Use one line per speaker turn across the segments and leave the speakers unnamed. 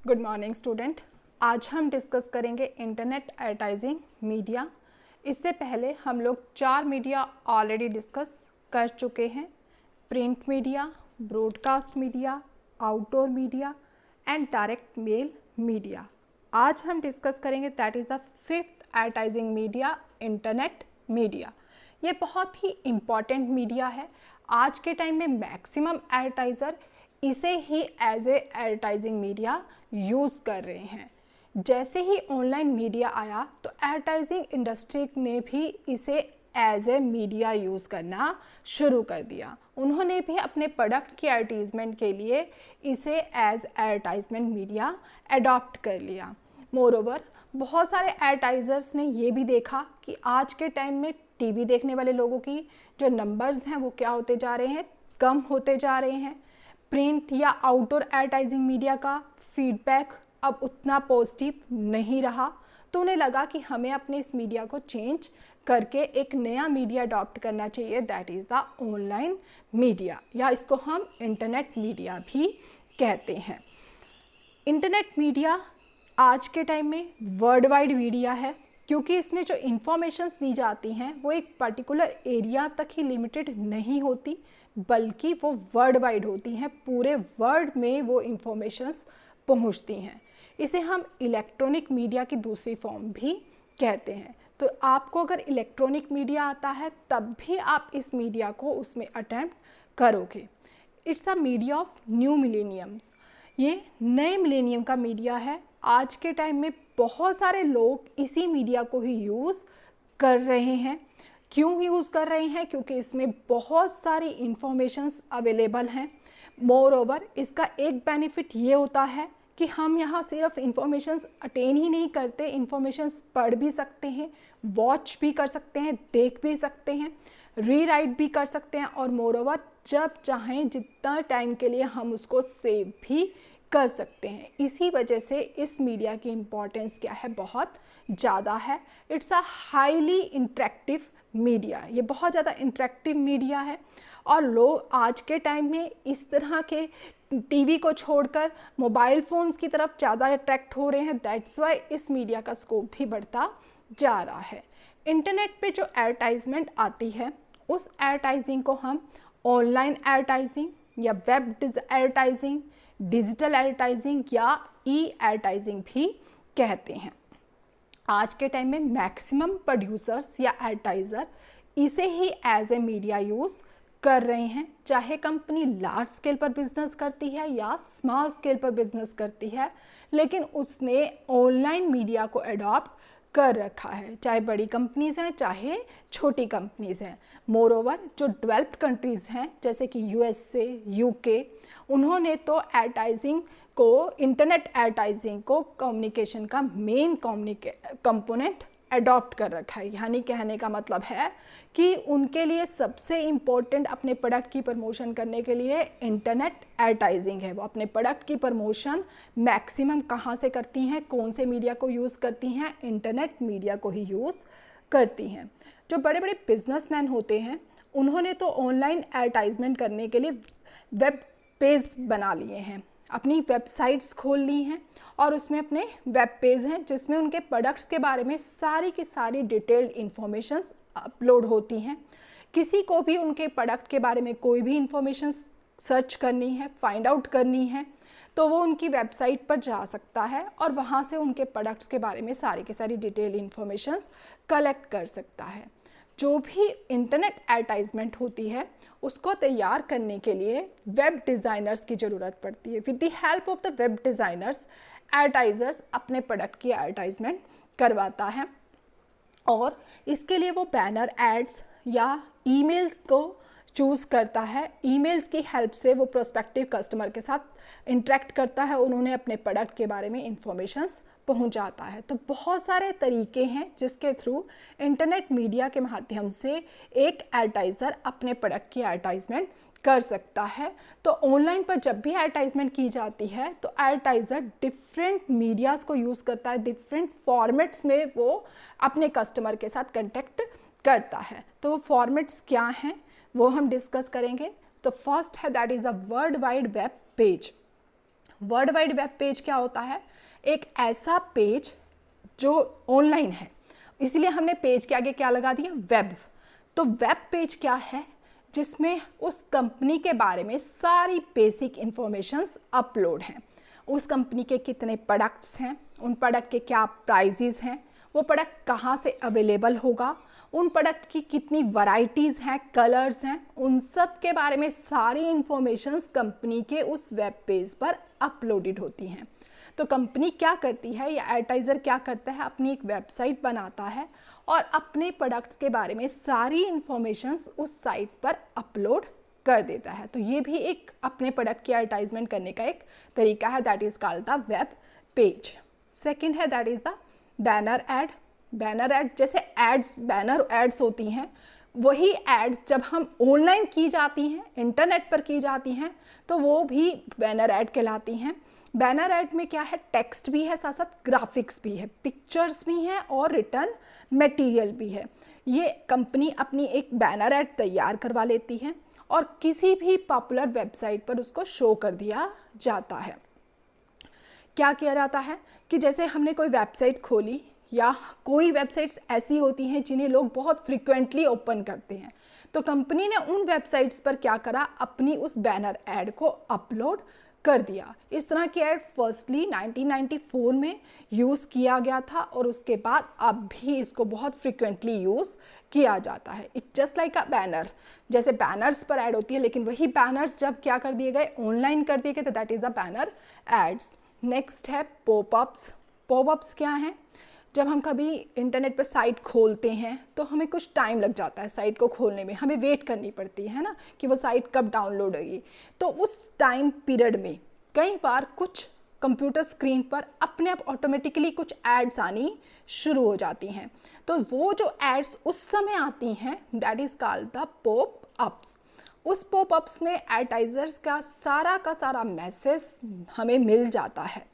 Good morning student. आज हम discuss करेंगे इंटरनेट एडवर्टाइजिंग मीडिया। इससे पहले हम लोग 4 मीडिया ऑलरेडी डिस्कस कर चुके हैं। Print media, broadcast media, outdoor media and direct mail media. आज हम डिस्कस करेंगे that is the 5th advertising media, internet media. ये बहुत ही इम्पॉर्टेंट मीडिया है। आज के टाइम में मैक्सिमम एडवर्टाइज़र इसे ही as a advertising media use कर रहे हैं। जैसे ही ऑनलाइन मीडिया आया तो एडवर्टाइजिंग इंडस्ट्री ने भी इसे एज ए मीडिया यूज़ करना शुरू कर दिया। उन्होंने भी अपने प्रोडक्ट की एडवर्टीज़मेंट के लिए इसे एज एडवर्टाइजमेंट मीडिया अडॉप्ट कर लिया। मोरओवर बहुत सारे एडवर्टाइज़र्स ने ये भी देखा कि आज के टाइम में टीवी देखने वाले लोगों की जो नंबर्स हैं वो क्या होते जा रहे हैं, कम होते जा रहे हैं। प्रिंट या आउटडोर एडवर्टाइजिंग मीडिया का फीडबैक अब उतना पॉजिटिव नहीं रहा, तो उन्हें लगा कि हमें अपने इस मीडिया को चेंज करके एक नया मीडिया अडॉप्ट करना चाहिए, that is the online media, या इसको हम इंटरनेट मीडिया भी कहते हैं। इंटरनेट मीडिया आज के टाइम में वर्ल्ड वाइड मीडिया है, क्योंकि इसमें जो इन्फॉर्मेशंस दी जाती हैं वो एक पर्टिकुलर एरिया तक ही लिमिटेड नहीं होती, बल्कि वो वर्ल्ड वाइड होती हैं। पूरे वर्ल्ड में वो इन्फॉर्मेशंस पहुंचती हैं। इसे हम इलेक्ट्रॉनिक मीडिया की दूसरी फॉर्म भी कहते हैं। तो आपको अगर इलेक्ट्रॉनिक मीडिया आता है तब भी आप इस मीडिया को उसमें अटेम्प्ट करोगे। It's a media of new millennium. ये नए मिलेनियम का मीडिया है। आज के टाइम में बहुत सारे लोग इसी मीडिया को ही यूज़ कर रहे हैं। क्यों यूज़ कर रहे हैं? क्योंकि इसमें बहुत सारी इंफॉर्मेशंस अवेलेबल हैं। मोर ओवर इसका एक बेनिफिट ये होता है कि हम यहाँ सिर्फ इंफॉर्मेशंस अटेन ही नहीं करते, इंफॉर्मेशंस पढ़ भी सकते हैं, वॉच भी कर सकते हैं, देख भी सकते हैं, रीराइट भी कर सकते हैं, और मोर ओवर जब चाहें जितना टाइम के लिए हम उसको सेव भी कर सकते हैं। इसी वजह से इस मीडिया की इम्पोर्टेंस क्या है, बहुत ज़्यादा है। It's a highly interactive media. ये बहुत ज़्यादा इंटरेक्टिव मीडिया है, और लोग आज के टाइम में इस तरह के टीवी को छोड़कर मोबाइल फ़ोन्स की तरफ ज़्यादा अट्रैक्ट हो रहे हैं। दैट्स वाई इस मीडिया का स्कोप भी बढ़ता जा रहा है। इंटरनेट पे जो एडवर्टाइजमेंट आती है उस एडवर्टाइजिंग को हम ऑनलाइन एडवर्टाइजिंग या वेब एडवर्टाइजिंग, डिजिटल एडवर्टाइजिंग या ई एडवर्टाइजिंग भी कहते हैं। आज के टाइम में मैक्सिमम प्रोड्यूसर्स या एडवर्टाइज़र इसे ही एज ए मीडिया यूज़ कर रहे हैं। चाहे कंपनी लार्ज स्केल पर बिजनेस करती है या स्मॉल स्केल पर बिजनेस करती है, लेकिन उसने ऑनलाइन मीडिया को अडॉप्ट कर रखा है। चाहे बड़ी कंपनीज़ हैं, चाहे छोटी कंपनीज़ हैं। मोर ओवर जो डेवलप्ड कंट्रीज़ हैं जैसे कि यूएसए, यूके, उन्होंने तो एडवर्टाइजिंग को, इंटरनेट एडवर्टाइजिंग को कम्युनिकेशन का मेन कंपोनेंट अडॉप्ट कर रखा है। यानी कहने का मतलब है कि उनके लिए सबसे इम्पोर्टेंट अपने प्रोडक्ट की प्रमोशन करने के लिए इंटरनेट एडवर्टाइजिंग है। वो अपने प्रोडक्ट की प्रमोशन मैक्सिमम कहाँ से करती हैं, कौन से मीडिया को यूज़ करती हैं? इंटरनेट मीडिया को ही यूज़ करती हैं। जो बड़े बड़े बिजनेसमैन होते हैं उन्होंने तो ऑनलाइन एडवर्टाइजमेंट करने के लिए वेब पेज बना लिए हैं, अपनी वेबसाइट्स खोल ली हैं, और उसमें अपने वेब पेज हैं जिसमें उनके प्रोडक्ट्स के बारे में सारी की सारी डिटेल्ड इन्फॉर्मेशंस अपलोड होती हैं। किसी को भी उनके प्रोडक्ट के बारे में कोई भी इंफॉर्मेशन सर्च करनी है, फाइंड आउट करनी है, तो वो उनकी वेबसाइट पर जा सकता है और वहाँ से उनके प्रोडक्ट्स के बारे में सारी की सारी डिटेल्ड इन्फॉर्मेशंस कलेक्ट कर सकता है। जो भी इंटरनेट एडवर्टाइजमेंट होती है उसको तैयार करने के लिए वेब डिज़ाइनर्स की ज़रूरत पड़ती है। With the help of the web designers advertisers अपने प्रोडक्ट की एडवर्टाइजमेंट करवाता है, और इसके लिए वो बैनर एड्स या ईमेल्स को चूज़ करता है। ईमेल्स की हेल्प से वो प्रोस्पेक्टिव कस्टमर के साथ इंटरेक्ट करता है, उन्होंने अपने प्रोडक्ट के बारे में इंफॉर्मेशंस पहुंचाता है। तो बहुत सारे तरीके हैं जिसके थ्रू इंटरनेट मीडिया के माध्यम से एक एडवर्टाइज़र अपने प्रोडक्ट की एडवर्टाइजमेंट कर सकता है। तो ऑनलाइन पर जब भी एडवर्टाइजमेंट की जाती है तो एडवर्टाइज़र डिफरेंट मीडियाज़ को यूज़ करता है, डिफरेंट फॉर्मेट्स में वो अपने कस्टमर के साथ कंटेक्ट करता है। तो वो फॉर्मेट्स क्या हैं वो हम डिस्कस करेंगे। तो फर्स्ट है that is a world wide web page. World wide web page क्या होता है? एक ऐसा पेज जो ऑनलाइन है, इसलिए हमने पेज के आगे क्या लगा दिया? वेब। तो वेब पेज क्या है? जिसमें उस कंपनी के बारे में सारी बेसिक इंफॉर्मेशंस अपलोड हैं। उस कंपनी के कितने प्रोडक्ट्स हैं, उन प्रोडक्ट के क्या प्राइजेज़ हैं, वो प्रोडक्ट कहाँ से अवेलेबल होगा, उन प्रोडक्ट की कितनी वैरायटीज़ हैं, कलर्स हैं, उन सब के बारे में सारी इंफॉर्मेशंस कंपनी के उस वेब पेज पर अपलोडेड होती हैं। तो कंपनी क्या करती है या एडवर्टाइज़र क्या करता है? अपनी एक वेबसाइट बनाता है और अपने प्रोडक्ट्स के बारे में सारी इंफॉर्मेशंस उस साइट पर अपलोड कर देता है। तो ये भी एक अपने प्रोडक्ट की एडवर्टाइजमेंट करने का एक तरीका है, that is called the web page. Second है that is the banner ad. Banner ad जैसे एड्स, बैनर एड्स होती हैं, वही एड्स जब हम ऑनलाइन की जाती हैं, इंटरनेट पर की जाती हैं, तो वो भी बैनर एड कहलाती हैं। बैनर एड में क्या है? टेक्स्ट भी है, साथ साथ ग्राफिक्स भी है, पिक्चर्स भी हैं और रिटर्न मटेरियल भी है। ये कंपनी अपनी एक बैनर एड तैयार करवा लेती है और किसी भी पॉपुलर वेबसाइट पर उसको शो कर दिया जाता है। क्या किया जाता है कि जैसे हमने कोई वेबसाइट खोली, या कोई वेबसाइट्स ऐसी होती हैं जिन्हें लोग बहुत फ्रिक्वेंटली ओपन करते हैं, तो कंपनी ने उन वेबसाइट्स पर क्या करा? अपनी उस बैनर एड को अपलोड कर दिया। इस तरह की ऐड फर्स्टली 1994 में यूज़ किया गया था और उसके बाद अब भी इसको बहुत फ्रिक्वेंटली यूज़ किया जाता है। It just like a banner, जैसे बैनर्स पर ऐड होती है, लेकिन वही बैनर्स जब क्या कर दिए गए? ऑनलाइन कर दिए गए, तो that is the banner ads. Next है पॉपअप्स। पॉपअप्स क्या हैं? जब हम कभी इंटरनेट पर साइट खोलते हैं तो हमें कुछ टाइम लग जाता है साइट को खोलने में, हमें वेट करनी पड़ती है ना कि वो साइट कब डाउनलोड होगी। तो उस टाइम पीरियड में कई बार कुछ कंप्यूटर स्क्रीन पर अपने आप ऑटोमेटिकली कुछ एड्स आनी शुरू हो जाती हैं। तो वो जो एड्स उस समय आती हैं that is called the popups. उस पॉपअप्स में एडवर्टाइजर्स का सारा मैसेज हमें मिल जाता है।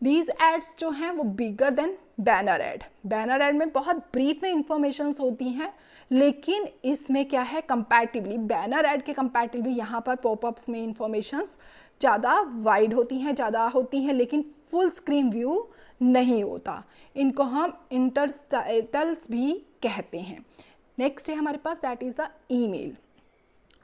दीज एड्स जो हैं वो bigger than banner ad. Banner add में बहुत ब्रीफ में इंफॉर्मेशंस होती हैं, लेकिन इसमें क्या है? कंपैरेटिवली बैनर एड के कंपैरेटिवली यहाँ पर पॉपअप्स में इंफॉर्मेशंस ज़्यादा वाइड होती हैं, लेकिन फुल स्क्रीन व्यू नहीं होता। इनको हम इंटरस्टाइटल्स भी कहते हैं। नेक्स्ट है हमारे पास दैट इज़ द ईमेल।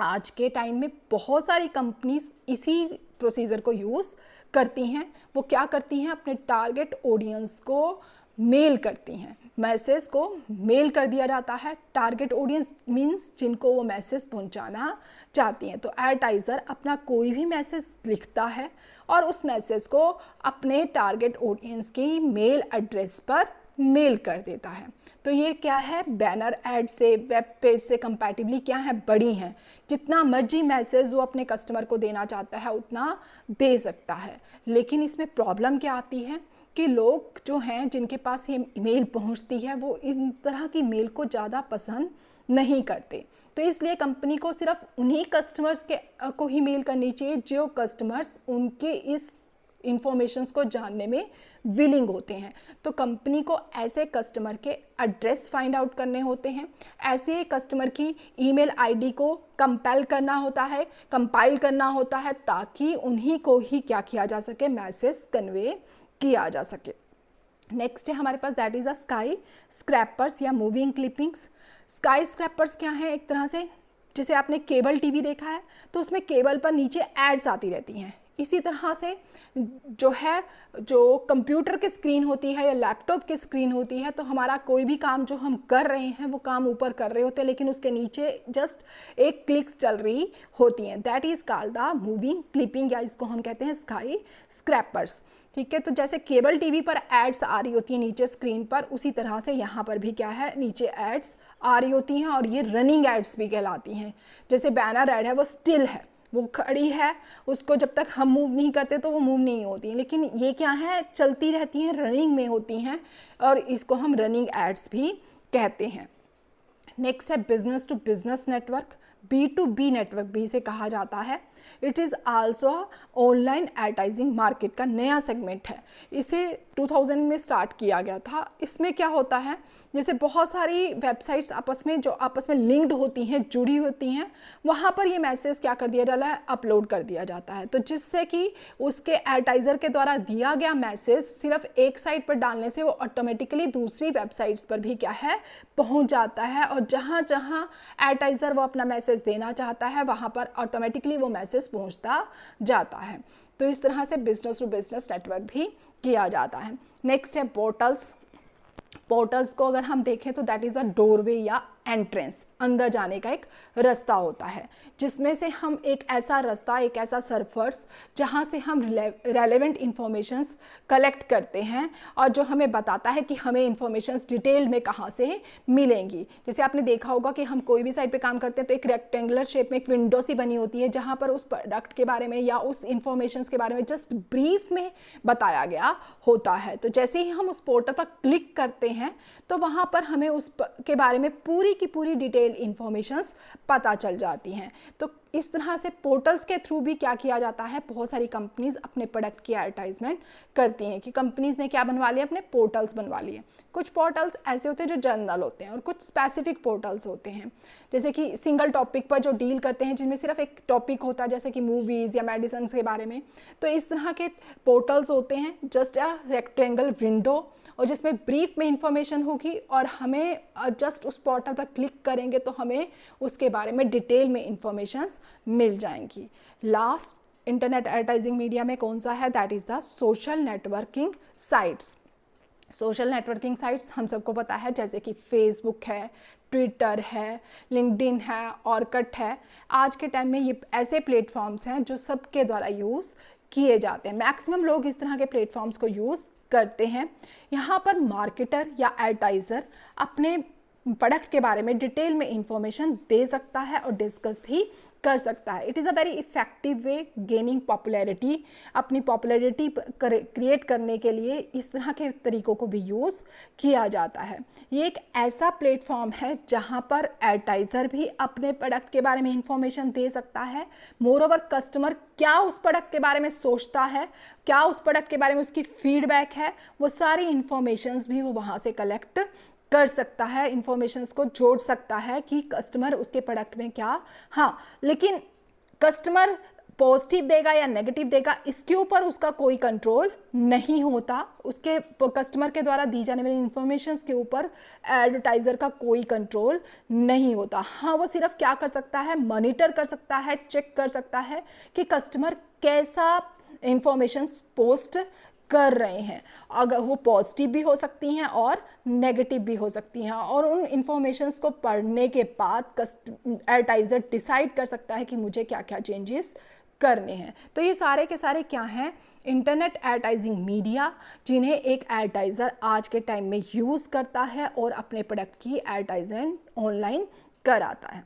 आज के टाइम में बहुत सारी कंपनीज इसी प्रोसीजर को यूज़ करती हैं। वो क्या करती हैं? अपने टारगेट ऑडियंस को मेल करती हैं, मैसेज को मेल कर दिया जाता है। टारगेट ऑडियंस मीन्स जिनको वो मैसेज पहुंचाना चाहती हैं। तो एडवर्टाइज़र अपना कोई भी मैसेज लिखता है और उस मैसेज को अपने टारगेट ऑडियंस की मेल एड्रेस पर मेल कर देता है। तो ये क्या है? बैनर एड से, वेब पेज से कंपैरेटिवली क्या है? बड़ी हैं। जितना मर्जी मैसेज वो अपने कस्टमर को देना चाहता है उतना दे सकता है। लेकिन इसमें प्रॉब्लम क्या आती है कि लोग जो हैं जिनके पास ये ईमेल पहुंचती है वो इन तरह की मेल को ज़्यादा पसंद नहीं करते। तो इसलिए कंपनी को सिर्फ उन्हीं कस्टमर्स को ही मेल करनी चाहिए जो कस्टमर्स उनके इस इंफॉर्मेशंस को जानने में विलिंग होते हैं। तो कंपनी को ऐसे कस्टमर के एड्रेस फाइंड आउट करने होते हैं, ऐसे कस्टमर की ईमेल आईडी को कंपाइल करना होता है ताकि उन्हीं को ही क्या किया जा सके? मैसेज कन्वे किया जा सके। नेक्स्ट है हमारे पास that is a skyscrapers या मूविंग क्लिपिंग्स। स्काई स्क्रैपर्स क्या है? एक तरह से जैसे आपने केबल टीवी देखा है तो उसमें केबल पर नीचे एड्स आती रहती हैं। इसी तरह से जो कंप्यूटर की स्क्रीन होती है या लैपटॉप की स्क्रीन होती है, तो हमारा कोई भी काम जो हम कर रहे हैं वो काम ऊपर कर रहे होते हैं, लेकिन उसके नीचे जस्ट एक क्लिक्स चल रही होती हैं। That is called the moving clipping, या इसको हम कहते हैं स्काई स्क्रैपर्स। ठीक है, तो जैसे केबल टीवी पर एड्स आ रही होती हैं नीचे स्क्रीन पर, उसी तरह से यहाँ पर भी क्या है? नीचे एड्स आ रही होती हैं और ये रनिंग एड्स भी कहलाती हैं। जैसे बैनर एड है वो स्टिल है, वो खड़ी है, उसको जब तक हम मूव नहीं करते तो वो मूव नहीं होती, लेकिन ये क्या है? चलती रहती हैं, रनिंग में होती हैं और इसको हम रनिंग एड्स भी कहते हैं। नेक्स्ट है business to business network. B2B network भी इसे कहा जाता है। It is also online advertising market का नया सेगमेंट है। इसे 2000 में स्टार्ट किया गया था। इसमें क्या होता है, जैसे बहुत सारी वेबसाइट्स आपस में लिंक्ड होती हैं, जुड़ी होती हैं, वहाँ पर ये मैसेज क्या कर दिया जाता है, अपलोड कर दिया जाता है। तो जिससे कि उसके एडवर्टाइज़र के द्वारा दिया गया मैसेज सिर्फ एक साइट पर डालने से वो ऑटोमेटिकली दूसरी वेबसाइट्स पर भी क्या है, पहुँच जाता है, और जहाँ जहाँ एडवर्टाइज़र वो अपना मैसेज देना चाहता है वहाँ पर ऑटोमेटिकली वो मैसेज पहुँचता जाता है। तो इस तरह से बिजनेस टू बिजनेस नेटवर्क भी किया जाता है। नेक्स्ट है पोर्टल्स। पोर्टल्स को अगर हम देखें तो दैट इज़ द डोरवे या एंट्रेंस, अंदर जाने का एक रास्ता होता है, जिसमें से हम एक ऐसा सरफर्स जहाँ से हम रेलेवेंट इंफॉर्मेशंस कलेक्ट करते हैं और जो हमें बताता है कि हमें इंफॉर्मेशंस डिटेल में कहाँ से मिलेंगी। जैसे आपने देखा होगा कि हम कोई भी साइट पे काम करते हैं तो एक रेक्टेंगुलर शेप में एक विंडो सी बनी होती है जहाँ पर उस प्रोडक्ट के बारे में या उस इंफॉर्मेशंस के बारे में जस्ट ब्रीफ में बताया गया होता है। तो जैसे ही हम उस पोर्टल पर क्लिक करते हैं तो वहाँ पर हमें उस के बारे में पूरी की पूरी डिटेल इंफॉर्मेशंस पता चल जाती हैं। तो इस तरह से पोर्टल्स के थ्रू भी क्या किया जाता है, बहुत सारी कंपनीज अपने प्रोडक्ट की एडवर्टाइजमेंट करती हैं कि कंपनीज ने क्या बनवा लिया, अपने पोर्टल्स बनवा लिए। कुछ पोर्टल्स ऐसे होते हैं जो जनरल होते हैं और कुछ स्पेसिफिक पोर्टल्स होते हैं, जैसे कि सिंगल टॉपिक पर जो डील करते हैं, जिनमें सिर्फ एक टॉपिक होता है, जैसे कि मूवीज़ या मेडिसिन के बारे में। तो इस तरह के पोर्टल्स होते हैं, जस्ट अ रेक्टेंगल विंडो, और जिसमें ब्रीफ में इंफॉर्मेशन होगी और हमें जस्ट उस पोर्टल पर क्लिक करेंगे तो हमें उसके बारे में डिटेल में इंफॉर्मेशंस मिल जाएंगी। लास्ट इंटरनेट एडवर्टाइजिंग मीडिया में कौन सा है, that is the social networking sites. Social networking sites हम सबको पता है, जैसे कि फेसबुक है, ट्विटर है, लिंक्डइन है, ऑर्कुट है। आज के टाइम में ये ऐसे प्लेटफॉर्म्स हैं जो सबके द्वारा यूज़ किए जाते हैं। मैक्सिमम लोग इस तरह के प्लेटफॉर्म्स को यूज़ करते हैं। यहाँ पर मार्केटर या एडवर्टाइज़र अपने प्रोडक्ट के बारे में डिटेल में इंफॉर्मेशन दे सकता है और डिस्कस भी कर सकता है। It is a very effective way gaining popularity. अपनी पॉपुलैरिटी क्रिएट करने के लिए इस तरह के तरीक़ों को भी यूज़ किया जाता है। ये एक ऐसा प्लेटफॉर्म है जहाँ पर एडवर्टाइज़र भी अपने प्रोडक्ट के बारे में इंफॉर्मेशन दे सकता है। मोरओवर कस्टमर क्या उस प्रोडक्ट के बारे में सोचता है, क्या उस प्रोडक्ट के बारे में उसकी फीडबैक है, वो सारी इंफॉर्मेशंस भी वो वहाँ से कलेक्ट कर सकता है, इंफॉर्मेशंस को जोड़ सकता है कि कस्टमर उसके प्रोडक्ट में क्या, हाँ, लेकिन कस्टमर पॉजिटिव देगा या नेगेटिव देगा इसके ऊपर उसका कोई कंट्रोल नहीं होता। उसके कस्टमर के द्वारा दी जाने वाली इंफॉर्मेशंस के ऊपर एडवर्टाइज़र का कोई कंट्रोल नहीं होता। हाँ, वो सिर्फ क्या कर सकता है, मॉनिटर कर सकता है, चेक कर सकता है कि कस्टमर कैसा इंफॉर्मेशंस पोस्ट कर रहे हैं। अगर वो पॉजिटिव भी हो सकती हैं और नेगेटिव भी हो सकती हैं, और उन इंफॉर्मेशंस को पढ़ने के बाद एडवर्टाइज़र डिसाइड कर सकता है कि मुझे क्या क्या चेंजेस करने हैं। तो ये सारे के सारे क्या हैं, इंटरनेट एडवर्टाइजिंग मीडिया, जिन्हें एक एडवर्टाइज़र आज के टाइम में यूज़ करता है और अपने प्रोडक्ट की एडवर्टाइजमेंट ऑनलाइन कराता है।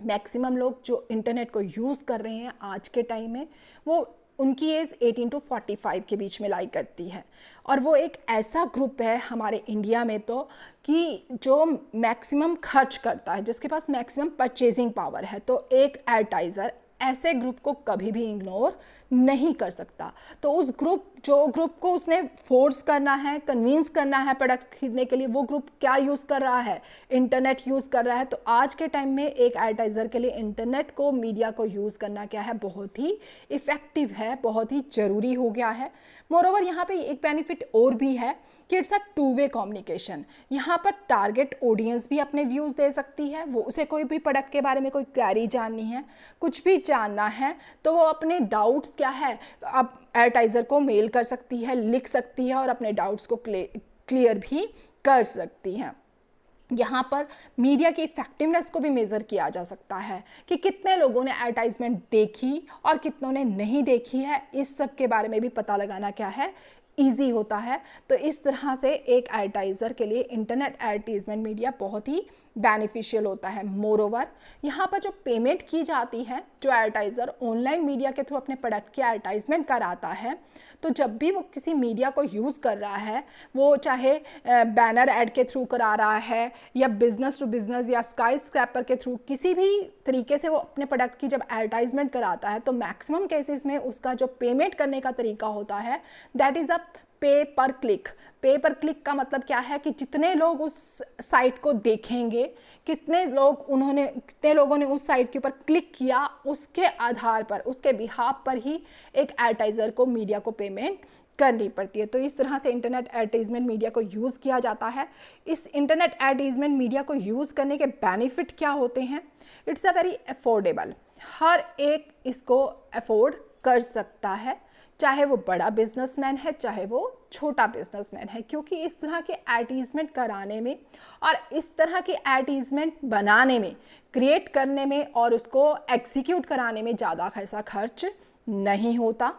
मैक्सिमम लोग जो इंटरनेट को यूज़ कर रहे हैं आज के टाइम में, वो उनकी एज 18 to 45 के बीच में लाई करती है, और वो एक ऐसा ग्रुप है हमारे इंडिया में तो कि जो मैक्सिमम खर्च करता है, जिसके पास मैक्सिमम परचेजिंग पावर है। तो एक एडवर्टाइज़र ऐसे ग्रुप को कभी भी इग्नोर नहीं कर सकता। तो उस ग्रुप को उसने फोर्स करना है, कन्विंस करना है प्रोडक्ट खरीदने के लिए, वो ग्रुप क्या यूज़ कर रहा है, इंटरनेट यूज़ कर रहा है। तो आज के टाइम में एक एडवर्टाइज़र के लिए इंटरनेट को, मीडिया को यूज़ करना क्या है, बहुत ही इफ़ेक्टिव है, बहुत ही ज़रूरी हो गया है। मोरओवर यहाँ पे एक बेनिफिट और भी है कि it's a two way communication. यहाँ पर टारगेट ऑडियंस भी अपने व्यूज़ दे सकती है। वो उसे कोई भी प्रोडक्ट के बारे में कोई क्वेरी जाननी है, कुछ भी जानना है, तो वो अपने डाउट्स क्या है, अब एडवर्टाइज़र को मेल कर सकती है, लिख सकती है और अपने डाउट्स को क्लियर भी कर सकती है। यहाँ पर मीडिया की इफेक्टिवनेस को भी मेज़र किया जा सकता है कि कितने लोगों ने एडवर्टाइजमेंट देखी और कितनों ने नहीं देखी है। इस सब के बारे में भी पता लगाना क्या है, ईजी होता है। तो इस तरह से एक एडवर्टाइज़र के लिए इंटरनेट एडवर्टीजमेंट मीडिया बहुत ही बेनिफिशियल होता है। मोरोवर यहाँ पर जो पेमेंट की जाती है, जो एडवर्टाइज़र ऑनलाइन मीडिया के थ्रू अपने प्रोडक्ट की एडवर्टाइजमेंट कराता है, तो जब भी वो किसी मीडिया को यूज़ कर रहा है, वो चाहे बैनर ऐड के थ्रू करा रहा है या बिजनेस टू बिजनेस या स्काई स्क्रैपर के थ्रू, किसी भी तरीके से वो अपने प्रोडक्ट की जब एडवर्टाइजमेंट कराता है, तो मैक्सिमम केसेस में उसका जो पेमेंट करने का तरीका होता है दैट इज़ द पे पर क्लिक। पे पर क्लिक का मतलब क्या है कि जितने लोग उस साइट को देखेंगे, कितने लोगों ने उस साइट के ऊपर क्लिक किया, उसके आधार पर, उसके बिहाफ पर ही एक एडवर्टाइज़र को, मीडिया को पेमेंट करनी पड़ती है। तो इस तरह से इंटरनेट एडवर्टीजमेंट मीडिया को यूज़ किया जाता है। इस इंटरनेट एडवर्टीजमेंट मीडिया को यूज़ करने के बेनिफिट क्या होते हैं? इट्स अ वेरी अफोर्डेबल, हर एक इसको अफोर्ड कर सकता है, चाहे वो बड़ा बिजनेसमैन है, चाहे वो छोटा बिजनेसमैन है, क्योंकि इस तरह के एडवर्टीजमेंट कराने में और इस तरह की एडवर्टीजमेंट बनाने में, क्रिएट करने में और उसको एग्जीक्यूट कराने में ज़्यादा पैसा खर्च नहीं होता।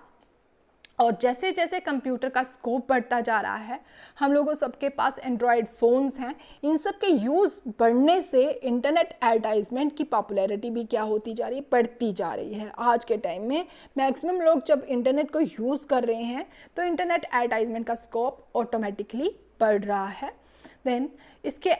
और जैसे जैसे कंप्यूटर का स्कोप बढ़ता जा रहा है, हम लोगों सबके पास एंड्रॉयड फ़ोन्स हैं, इन सब के यूज़ बढ़ने से इंटरनेट एडवर्टाइजमेंट की पॉपुलैरिटी भी क्या होती जा रही है? बढ़ती जा रही है। आज के टाइम में मैक्सिमम लोग जब इंटरनेट को यूज़ कर रहे हैं, तो इंटरनेट एडवर्टाइजमेंट का स्कोप ऑटोमेटिकली बढ़ रहा है। देन इसके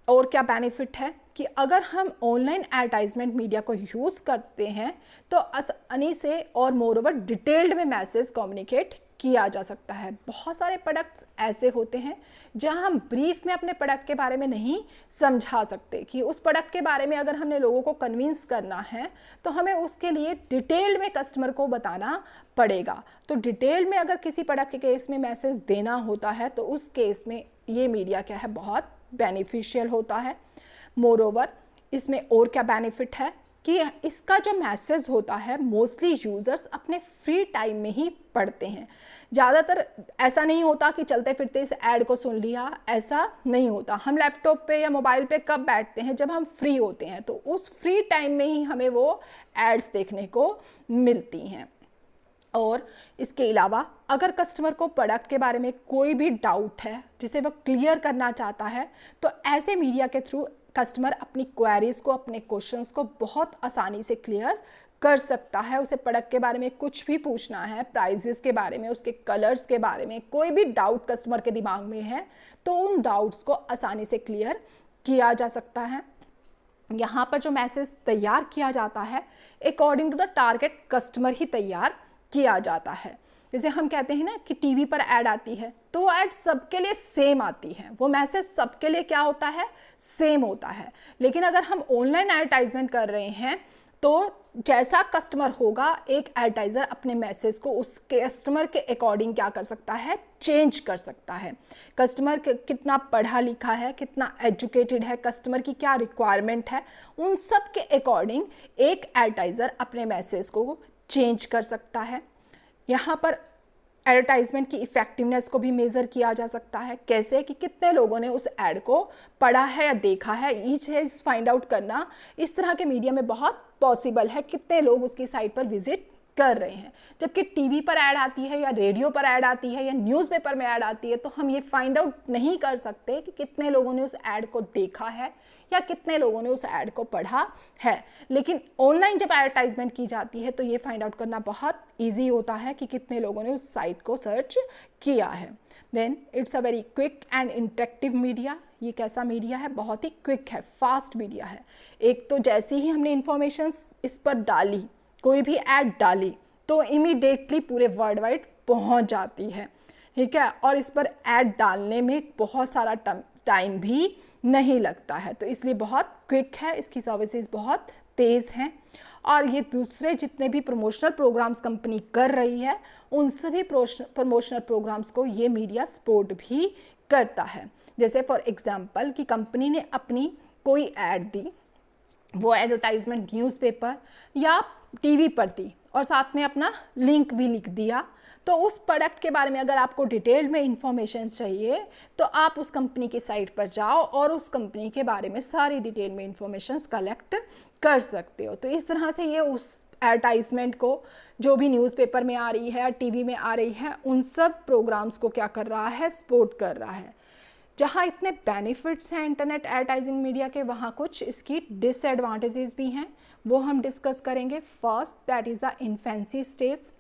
और क्या बेनिफिट है कि अगर हम ऑनलाइन एडवर्टाइजमेंट मीडिया को यूज़ करते हैं, तो आसानी से और मोरओवर डिटेल्ड में मैसेज कम्युनिकेट किया जा सकता है। बहुत सारे प्रोडक्ट्स ऐसे होते हैं जहां हम ब्रीफ में अपने प्रोडक्ट के बारे में नहीं समझा सकते, कि उस प्रोडक्ट के बारे में अगर हमने लोगों को कन्विंस करना है, तो हमें उसके लिए डिटेल्ड में कस्टमर को बताना पड़ेगा। तो डिटेल्ड में अगर किसी प्रोडक्ट के केस में मैसेज देना होता है, तो उस केस में ये मीडिया क्या है? बहुत बेनिफिशियल होता है। मोरओवर इसमें और क्या बेनिफिट है कि इसका जो मैसेज होता है, मोस्टली यूज़र्स अपने फ्री टाइम में ही पढ़ते हैं। ज़्यादातर ऐसा नहीं होता कि चलते फिरते इस ऐड को सुन लिया, ऐसा नहीं होता। हम लैपटॉप पे या मोबाइल पे कब बैठते हैं? जब हम फ्री होते हैं, तो उस फ्री टाइम में ही हमें वो एड्स देखने को मिलती हैं। और इसके अलावा अगर कस्टमर को प्रोडक्ट के बारे में कोई भी डाउट है जिसे वह क्लियर करना चाहता है, तो ऐसे मीडिया के थ्रू कस्टमर अपनी क्वेरीज को, अपने क्वेश्चंस को बहुत आसानी से क्लियर कर सकता है। उसे प्रोडक्ट के बारे में कुछ भी पूछना है, प्राइजेस के बारे में, उसके कलर्स के बारे में, कोई भी डाउट कस्टमर के दिमाग में है, तो उन डाउट्स को आसानी से क्लियर किया जा सकता है। यहाँ पर जो मैसेज तैयार किया जाता है, according to the target customer ही तैयार किया जाता है। जैसे हम कहते हैं ना कि टीवी पर ऐड आती है, तो वो ऐड सबके लिए सेम आती है, वो मैसेज सबके लिए क्या होता है? सेम होता है। लेकिन अगर हम ऑनलाइन एडवर्टाइजमेंट कर रहे हैं, तो जैसा कस्टमर होगा, एक एडवर्टाइज़र अपने मैसेज को उस कस्टमर के अकॉर्डिंग क्या कर सकता है? चेंज कर सकता है। कस्टमर कितना पढ़ा लिखा है, कितना एजुकेटेड है, कस्टमर की क्या रिक्वायरमेंट है, उन सब के अकॉर्डिंग एक एडवर्टाइज़र अपने मैसेज को चेंज कर सकता है। यहाँ पर एडवर्टाइजमेंट की इफ़ेक्टिवनेस को भी मेज़र किया जा सकता है। कैसे? कि कितने लोगों ने उस ऐड को पढ़ा है या देखा है, ईच है इस फाइंड आउट करना इस तरह के मीडिया में बहुत पॉसिबल है। कितने लोग उसकी साइट पर विजिट कर रहे हैं। जबकि टीवी पर ऐड आती है या रेडियो पर ऐड आती है या न्यूज़पेपर में ऐड आती है, तो हम ये फाइंड आउट नहीं कर सकते कि कितने लोगों ने उस ऐड को देखा है या कितने लोगों ने उस ऐड को पढ़ा है। लेकिन ऑनलाइन जब एडवर्टाइजमेंट की जाती है, तो ये फाइंड आउट करना बहुत ईजी होता है कि कितने लोगों ने उस साइट को सर्च किया है। Then it's a very quick and interactive media. ये कैसा मीडिया है? बहुत ही क्विक है, फास्ट मीडिया है। एक तो जैसे ही हमने इंफॉर्मेशन इस पर डाली, कोई भी ऐड डाली, तो इमीडिएटली पूरे वर्ल्ड वाइड पहुंच जाती है, ठीक है। और इस पर ऐड डालने में बहुत सारा टाइम भी नहीं लगता है, तो इसलिए बहुत क्विक है, इसकी सर्विसेज बहुत तेज़ हैं। और ये दूसरे जितने भी प्रमोशनल प्रोग्राम्स कंपनी कर रही है, उन सभी प्रमोशनल प्रोग्राम्स को ये मीडिया सपोर्ट भी करता है। जैसे फॉर एग्जांपल कि कंपनी ने अपनी कोई ऐड दी, वो एडवर्टाइजमेंट न्यूज़पेपर या टीवी पर दी और साथ में अपना लिंक भी लिख दिया, तो उस प्रोडक्ट के बारे में अगर आपको डिटेल में इंफॉर्मेशन चाहिए, तो आप उस कंपनी की साइट पर जाओ और उस कंपनी के बारे में सारी डिटेल में इंफॉर्मेशन कलेक्ट कर सकते हो। तो इस तरह से ये उस एडवर्टाइजमेंट को, जो भी न्यूज़पेपर में आ रही है, टीवी में आ रही है, उन सब प्रोग्राम्स को क्या कर रहा है, सपोर्ट कर रहा है। जहाँ इतने बेनिफिट्स हैं इंटरनेट एडवर्टाइजिंग मीडिया के, वहाँ कुछ इसकी डिसएडवांटेजेस भी हैं, वो हम डिस्कस करेंगे। First, that is the infancy stage.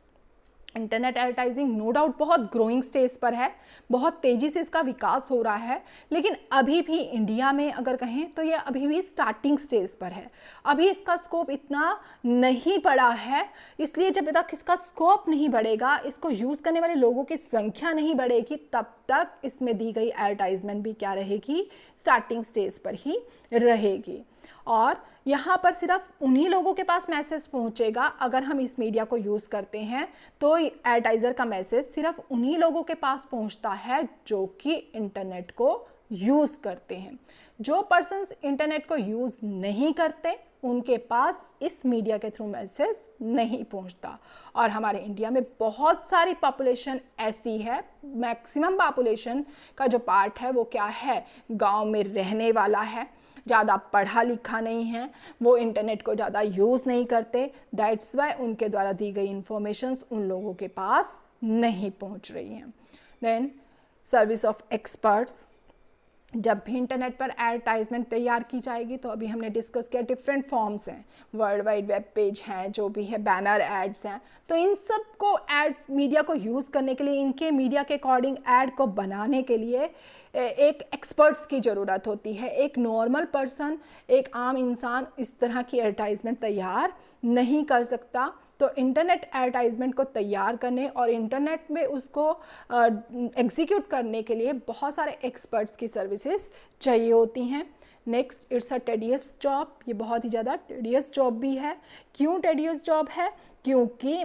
Internet advertising no doubt बहुत ग्रोइंग स्टेज पर है, बहुत तेज़ी से इसका विकास हो रहा है, लेकिन अभी भी इंडिया में अगर कहें तो ये अभी भी स्टार्टिंग स्टेज पर है। अभी इसका स्कोप इतना नहीं बढ़ा है, इसलिए जब तक इसका स्कोप नहीं बढ़ेगा, इसको यूज़ करने वाले लोगों की संख्या नहीं बढ़ेगी, तब तक इसमें दी गई एडवर्टाइजमेंट भी क्या रहेगी, स्टार्टिंग स्टेज पर ही रहेगी। और यहाँ पर सिर्फ उन्हीं लोगों के पास मैसेज पहुँचेगा, अगर हम इस मीडिया को यूज़ करते हैं तो एडवर्टाइज़र का मैसेज सिर्फ उन्हीं लोगों के पास पहुँचता है जो कि इंटरनेट को यूज़ करते हैं। जो पर्सन्स इंटरनेट को यूज़ नहीं करते उनके पास इस मीडिया के थ्रू मैसेज नहीं पहुंचता। और हमारे इंडिया में बहुत सारी पॉपुलेशन ऐसी है, मैक्सिमम पॉपुलेशन का जो पार्ट है वो क्या है, गांव में रहने वाला है, ज़्यादा पढ़ा लिखा नहीं है, वो इंटरनेट को ज़्यादा यूज़ नहीं करते, दैट्स वाई उनके द्वारा दी गई इंफॉर्मेशंस उन लोगों के पास नहीं पहुंच रही हैं। देन सर्विस ऑफ एक्सपर्ट्स, जब भी इंटरनेट पर एडवर्टाइजमेंट तैयार की जाएगी, तो अभी हमने डिस्कस किया डिफरेंट फॉर्म्स हैं, वर्ल्ड वाइड वेब पेज हैं, जो भी है बैनर एड्स हैं, तो इन सब को एड मीडिया को यूज़ करने के लिए, इनके मीडिया के अकॉर्डिंग ऐड को बनाने के लिए एक एक्सपर्ट्स की ज़रूरत होती है। एक नॉर्मल पर्सन, एक आम इंसान इस तरह की एडवर्टाइजमेंट तैयार नहीं कर सकता। तो इंटरनेट एडवर्टाइजमेंट को तैयार करने और इंटरनेट में उसको एग्जीक्यूट करने के लिए बहुत सारे एक्सपर्ट्स की सर्विसेज चाहिए होती हैं। Next, it's a tedious job, ये बहुत ही ज़्यादा टेडियस जॉब भी है। क्यों टेडियस जॉब है? क्योंकि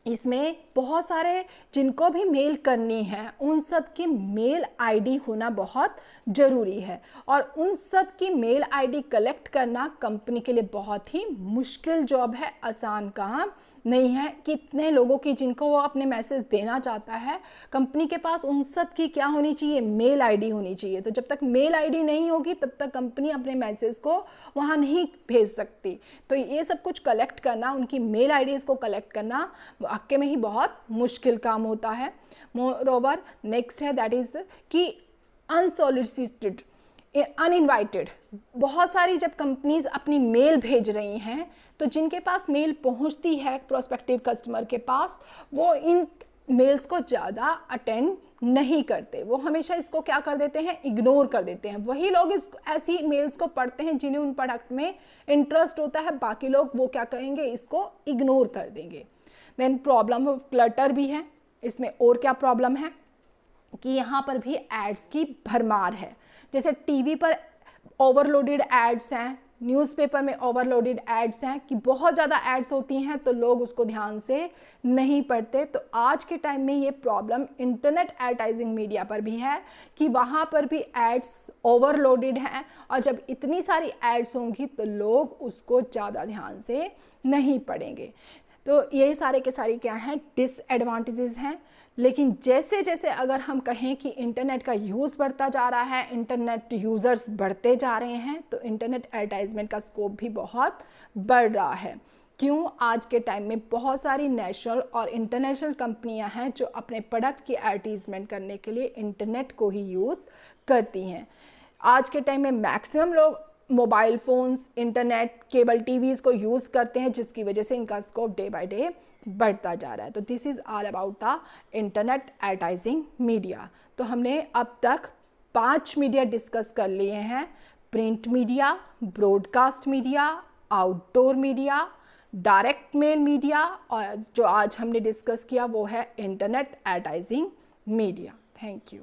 इसमें बहुत सारे जिनको भी मेल करनी है उन सब की मेल आईडी होना बहुत ज़रूरी है, और उन सब की मेल आईडी कलेक्ट करना कंपनी के लिए बहुत ही मुश्किल जॉब है, आसान काम नहीं है। कितने लोगों की जिनको वो अपने मैसेज देना चाहता है, कंपनी के पास उन सब की क्या होनी चाहिए, मेल आईडी होनी चाहिए। तो जब तक मेल आईडी नहीं होगी तब तक कंपनी अपने मैसेज को वहाँ नहीं भेज सकती। तो ये सब कुछ कलेक्ट करना, उनकी मेल आईडीज़ को कलेक्ट करना वाकई में ही बहुत मुश्किल काम होता है। मोरोवर नेक्स्ट है दैट इज़ कि अनसॉलिसिटेड, अनइनवाइटेड, बहुत सारी जब कंपनीज अपनी मेल भेज रही हैं तो जिनके पास मेल पहुंचती है प्रोस्पेक्टिव कस्टमर के पास, वो इन मेल्स को ज़्यादा अटेंड नहीं करते, वो हमेशा इसको क्या कर देते हैं, इग्नोर कर देते हैं। वही लोग इस ऐसी मेल्स को पढ़ते हैं जिन्हें उन प्रोडक्ट में इंटरेस्ट होता है, बाकी लोग वो क्या कहेंगे, इसको इग्नोर कर देंगे। देन प्रॉब्लम ऑफ क्लटर भी है इसमें। और क्या प्रॉब्लम है कि यहाँ पर भी एड्स की भरमार है। जैसे टीवी पर ओवरलोडेड एड्स हैं, न्यूज़पेपर में ओवरलोडेड एड्स हैं कि बहुत ज़्यादा एड्स होती हैं तो लोग उसको ध्यान से नहीं पढ़ते। तो आज के टाइम में ये प्रॉब्लम इंटरनेट एडवर्टाइजिंग मीडिया पर भी है कि वहाँ पर भी एड्स ओवरलोडेड हैं, और जब इतनी सारी एड्स होंगी तो लोग उसको ज़्यादा ध्यान से नहीं पढ़ेंगे। तो ये सारे के सारे क्या हैं, डिसएडवांटेजेस हैं। लेकिन जैसे जैसे अगर हम कहें कि इंटरनेट का यूज़ बढ़ता जा रहा है, इंटरनेट यूज़र्स बढ़ते जा रहे हैं, तो इंटरनेट एडवर्टाइजमेंट का स्कोप भी बहुत बढ़ रहा है। क्यों? आज के टाइम में बहुत सारी नेशनल और इंटरनेशनल कंपनियां हैं जो अपने प्रोडक्ट की एडवर्टीजमेंट करने के लिए इंटरनेट को ही यूज़ करती हैं। आज के टाइम में मैक्सिमम लोग mobile phones, internet, cable TVs को यूज़ करते हैं, जिसकी वजह से इनका स्कोप डे बाय डे बढ़ता जा रहा है। तो this is all about the internet advertising media. तो हमने अब तक 5 मीडिया डिस्कस कर लिए हैं, print media, broadcast media, outdoor media, direct mail media, और जो आज हमने डिस्कस किया वो है internet advertising media. Thank you.